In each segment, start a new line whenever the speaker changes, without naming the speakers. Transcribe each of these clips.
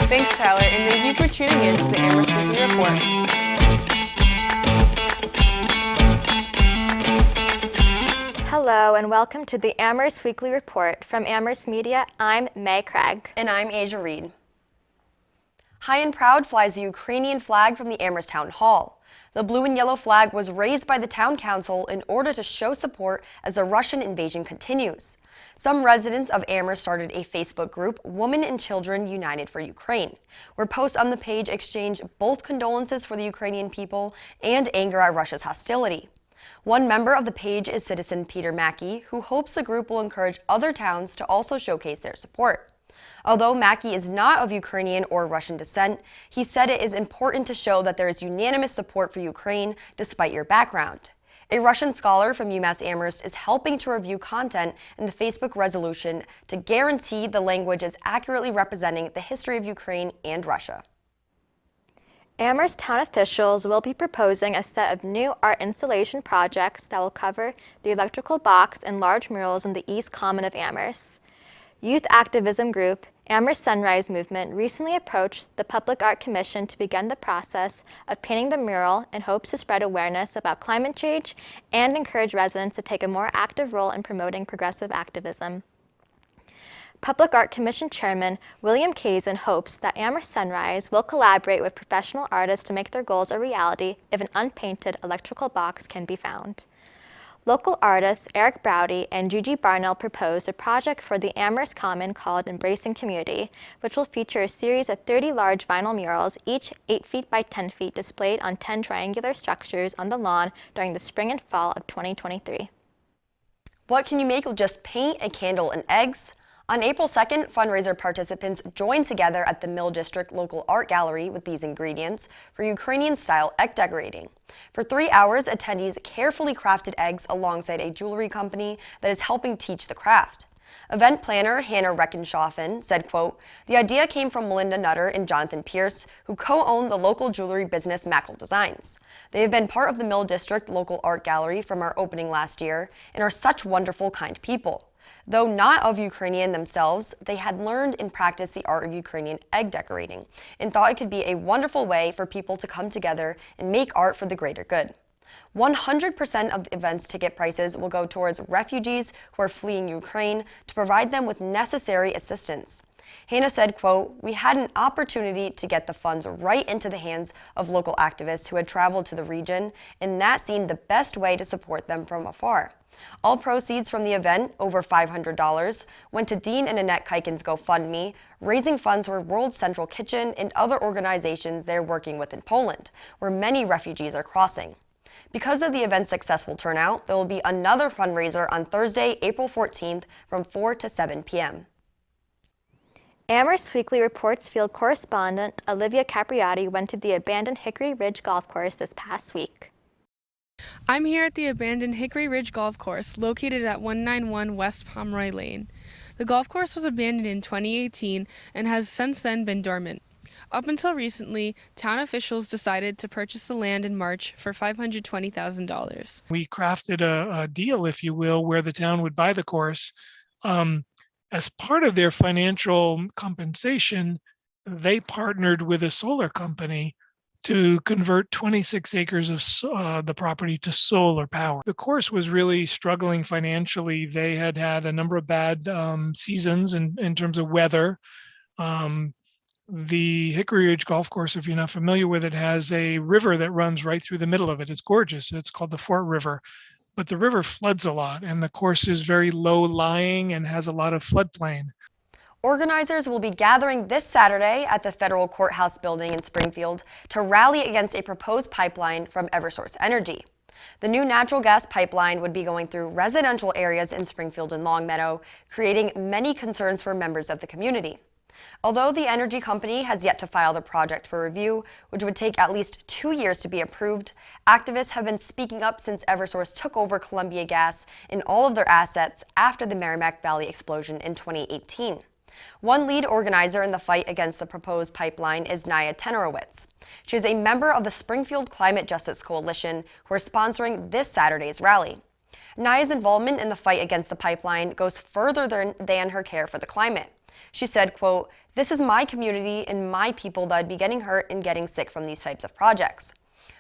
Thanks, Tyler, and thank you for tuning in to the Amherst Weekly Report.
Hello and welcome to the Amherst Weekly Report. From Amherst Media, I'm May Craig.
And I'm Asia Reed. High and proud flies the Ukrainian flag from the Amherst Town Hall. The blue and yellow flag was raised by the town council in order to show support as the Russian invasion continues. Some residents of Amherst started a Facebook group, Women and Children United for Ukraine, where posts on the page exchange both condolences for the Ukrainian people and anger at Russia's hostility. One member of the page is citizen Peter Mackey, who hopes the group will encourage other towns to also showcase their support. Although Mackey is not of Ukrainian or Russian descent, he said it is important to show that there is unanimous support for Ukraine despite your background. A Russian scholar from UMass Amherst is helping to review content in the Facebook resolution to guarantee the language is accurately representing the history of Ukraine and Russia.
Amherst town officials will be proposing a set of new art installation projects that will cover the electrical box and large murals in the East Common of Amherst. Youth activism group Amherst Sunrise Movement recently approached the Public Art Commission to begin the process of painting the mural in hopes to spread awareness about climate change and encourage residents to take a more active role in promoting progressive activism. Public Art Commission Chairman William Kazin hopes that Amherst Sunrise will collaborate with professional artists to make their goals a reality if an unpainted electrical box can be found. Local artists Eric Browdy and Gigi Barnell proposed a project for the Amherst Common called Embracing Community, which will feature a series of 30 large vinyl murals, each 8 feet by 10 feet, displayed on 10 triangular structures on the lawn during the spring and fall of 2023.
What can you make with just paint, a candle, and eggs? On April 2nd, fundraiser participants joined together at the Mill District Local Art Gallery with these ingredients for Ukrainian-style egg decorating. For 3 hours, attendees carefully crafted eggs alongside a jewelry company that is helping teach the craft. Event planner Hannah Reckenshoffen said, quote, "The idea came from Melinda Nutter and Jonathan Pierce, who co-own the local jewelry business Mackle Designs. They have been part of the Mill District Local Art Gallery from our opening last year and are such wonderful, kind people. Though not of Ukrainian themselves, they had learned and practiced the art of Ukrainian egg decorating and thought it could be a wonderful way for people to come together and make art for the greater good. 100% of the event's ticket prices will go towards refugees who are fleeing Ukraine to provide them with necessary assistance." Hannah said, quote, "We had an opportunity to get the funds right into the hands of local activists who had traveled to the region, and that seemed the best way to support them from afar. All proceeds from the event, over $500, went to Dean and Annette Kiken's GoFundMe, raising funds for World Central Kitchen and other organizations they're working with in Poland, where many refugees are crossing. Because of the event's successful turnout, there will be another fundraiser on Thursday, April 14th from 4 to 7 p.m.
Amherst Weekly Report's field correspondent Olivia Capriati went to the abandoned Hickory Ridge Golf Course this past week.
I'm here at the abandoned Hickory Ridge Golf Course, located at 191 West Pomeroy Lane. The golf course was abandoned in 2018 and has since then been dormant. Up until recently, town officials decided to purchase the land in March for $520,000.
We crafted a deal, if you will, where the town would buy the course. As part of their financial compensation, they partnered with a solar company to convert 26 acres of the property to solar power. The course was really struggling financially. They had had a number of bad seasons in terms of weather. The Hickory Ridge Golf Course, if you're not familiar with it, has a river that runs right through the middle of it. It's gorgeous. It's called the Fort River. But the river floods a lot, and the course is very low-lying and has a lot of floodplain.
Organizers will be gathering this Saturday at the Federal Courthouse building in Springfield to rally against a proposed pipeline from Eversource Energy. The new natural gas pipeline would be going through residential areas in Springfield and Longmeadow, creating many concerns for members of the community. Although the energy company has yet to file the project for review, which would take at least 2 years to be approved, activists have been speaking up since Eversource took over Columbia Gas and all of their assets after the Merrimack Valley explosion in 2018. One lead organizer in the fight against the proposed pipeline is Naya Tenorowitz. She is a member of the Springfield Climate Justice Coalition, who are sponsoring this Saturday's rally. Naya's involvement in the fight against the pipeline goes further than her care for the climate. She said, quote, "This is my community and my people that would be getting hurt and getting sick from these types of projects."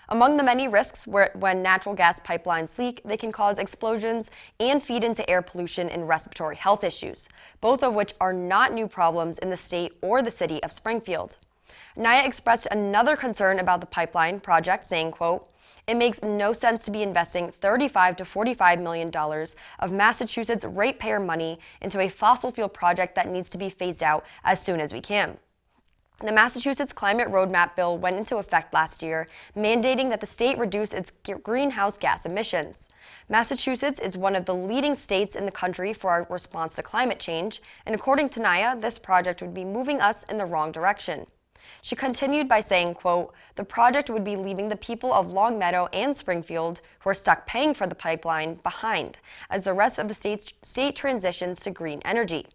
Among the many risks when natural gas pipelines leak, they can cause explosions and feed into air pollution and respiratory health issues, both of which are not new problems in the state or the city of Springfield. Naya expressed another concern about the pipeline project, saying, quote, "It makes no sense to be investing $35 to $45 million of Massachusetts ratepayer money into a fossil fuel project that needs to be phased out as soon as we can." The Massachusetts Climate Roadmap Bill went into effect last year, mandating that the state reduce its greenhouse gas emissions. Massachusetts is one of the leading states in the country for our response to climate change, and according to Naya, this project would be moving us in the wrong direction. She continued by saying, quote, "The project would be leaving the people of Longmeadow and Springfield, who are stuck paying for the pipeline, behind, as the rest of the state transitions to green energy."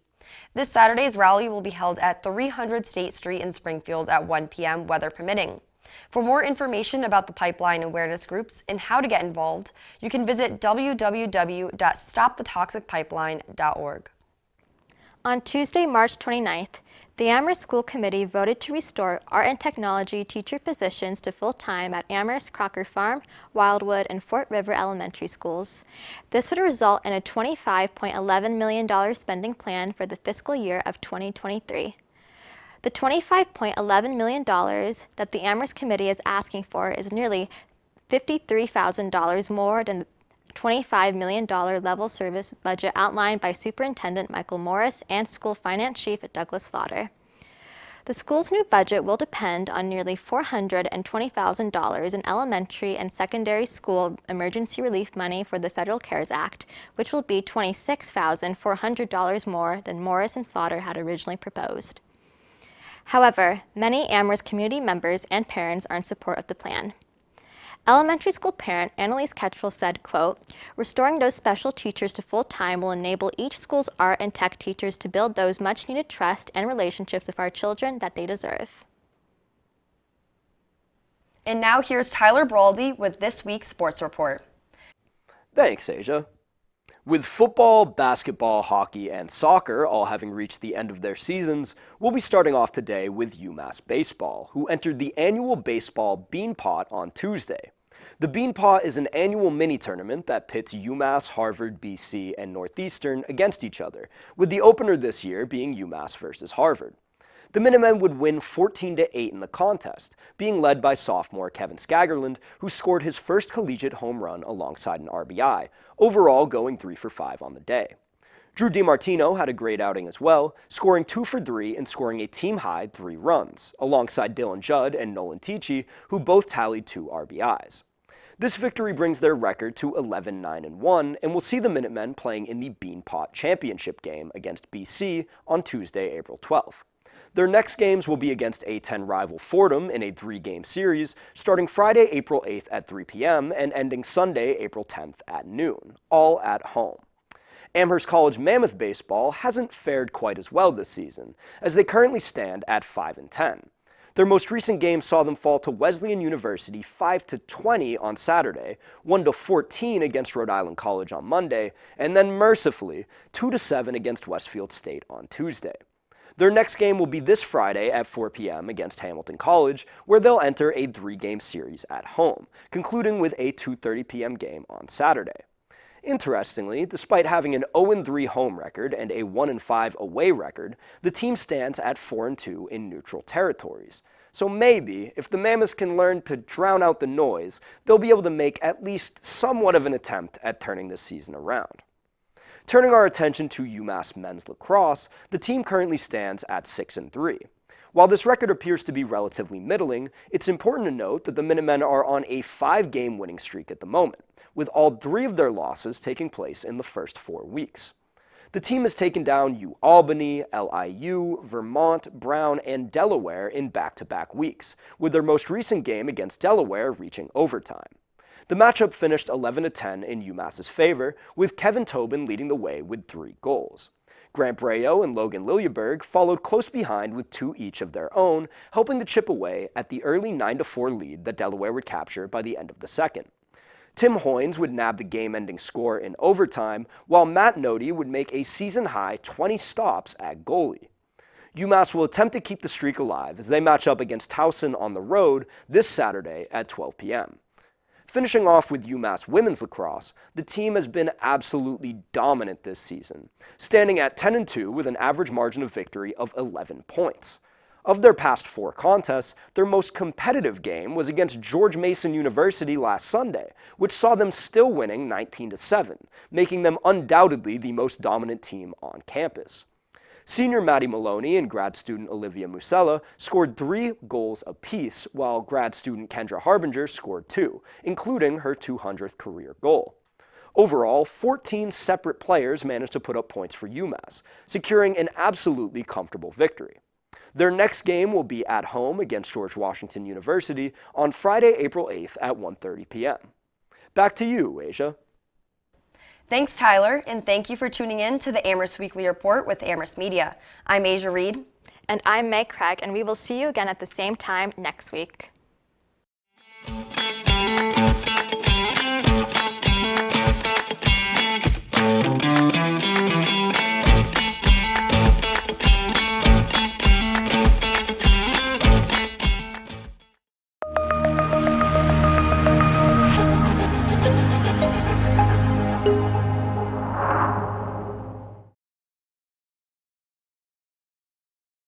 This Saturday's rally will be held at 300 State Street in Springfield at 1 p.m., weather permitting. For more information about the pipeline awareness groups and how to get involved, you can visit www.stopthetoxicpipeline.org.
On Tuesday, March 29th, the Amherst School Committee voted to restore art and technology teacher positions to full-time at Amherst, Crocker Farm, Wildwood, and Fort River elementary schools. This would result in a $25.11 million spending plan for the fiscal year of 2023. The $25.11 million that the Amherst Committee is asking for is nearly $53,000 more than the $25 million level service budget outlined by Superintendent Michael Morris and School Finance Chief Douglas Slaughter. The school's new budget will depend on nearly $420,000 in elementary and secondary school emergency relief money for the Federal CARES Act, which will be $26,400 more than Morris and Slaughter had originally proposed. However, many Amherst community members and parents are in support of the plan. Elementary school parent Annalise Ketchel said, quote, "Restoring those special teachers to full-time will enable each school's art and tech teachers to build those much-needed trust and relationships with our children that they deserve."
And now here's Tyler Braldy with this week's sports report.
Thanks, Asia. With football, basketball, hockey, and soccer all having reached the end of their seasons, we'll be starting off today with UMass Baseball, who entered the annual Baseball Bean Pot on Tuesday. The Bean Pot is an annual mini-tournament that pits UMass, Harvard, BC, and Northeastern against each other, with the opener this year being UMass versus Harvard. The Minutemen would win 14-8 in the contest, being led by sophomore Kevin Skagerland, who scored his first collegiate home run alongside an RBI, overall going 3 for 5 on the day. Drew DiMartino had a great outing as well, scoring 2 for 3 and scoring a team-high 3 runs, alongside Dylan Judd and Nolan Tichy, who both tallied 2 RBIs. This victory brings their record to 11-9-1 and will see the Minutemen playing in the Bean Pot Championship game against BC on Tuesday, April 12th. Their next games will be against A10 rival Fordham in a 3-game series, starting Friday, April 8th at 3 p.m. and ending Sunday, April 10th at noon, all at home. Amherst College Mammoth Baseball hasn't fared quite as well this season, as they currently stand at 5-10. Their most recent game saw them fall to Wesleyan University 5-20 on Saturday, 1-14 against Rhode Island College on Monday, and then mercifully 2-7 against Westfield State on Tuesday. Their next game will be this Friday at 4 p.m. against Hamilton College, where they'll enter a 3-game series at home, concluding with a 2:30 p.m. game on Saturday. Interestingly, despite having an 0-3 home record and a 1-5 away record, the team stands at 4-2 in neutral territories. So maybe, if the Mammoths can learn to drown out the noise, they'll be able to make at least somewhat of an attempt at turning this season around. Turning our attention to UMass men's lacrosse, the team currently stands at 6-3. While this record appears to be relatively middling, it's important to note that the Minutemen are on a 5-game winning streak at the moment, with all 3 of their losses taking place in the first 4 weeks. The team has taken down UAlbany, LIU, Vermont, Brown, and Delaware in back-to-back weeks, with their most recent game against Delaware reaching overtime. The matchup finished 11-10 in UMass's favor, with Kevin Tobin leading the way with 3 goals. Grant Brayo and Logan Liljeberg followed close behind with 2 each of their own, helping to chip away at the early 9-4 lead that Delaware would capture by the end of the second. Tim Hoynes would nab the game-ending score in overtime, while Matt Nody would make a season-high 20 stops at goalie. UMass will attempt to keep the streak alive as they match up against Towson on the road this Saturday at 12 p.m. Finishing off with UMass women's lacrosse, the team has been absolutely dominant this season, standing at 10-2 with an average margin of victory of 11 points. Of their past 4 contests, their most competitive game was against George Mason University last Sunday, which saw them still winning 19-7, making them undoubtedly the most dominant team on campus. Senior Maddie Maloney and grad student Olivia Musella scored 3 goals apiece, while grad student Kendra Harbinger scored 2, including her 200th career goal. Overall, 14 separate players managed to put up points for UMass, securing an absolutely comfortable victory. Their next game will be at home against George Washington University on Friday, April 8th at 1:30 p.m. Back to you, Asia.
Thanks, Tyler, and thank you for tuning in to the Amherst Weekly Report with Amherst Media. I'm Asia Reed.
And I'm Meg Craig, and we will see you again at the same time next week.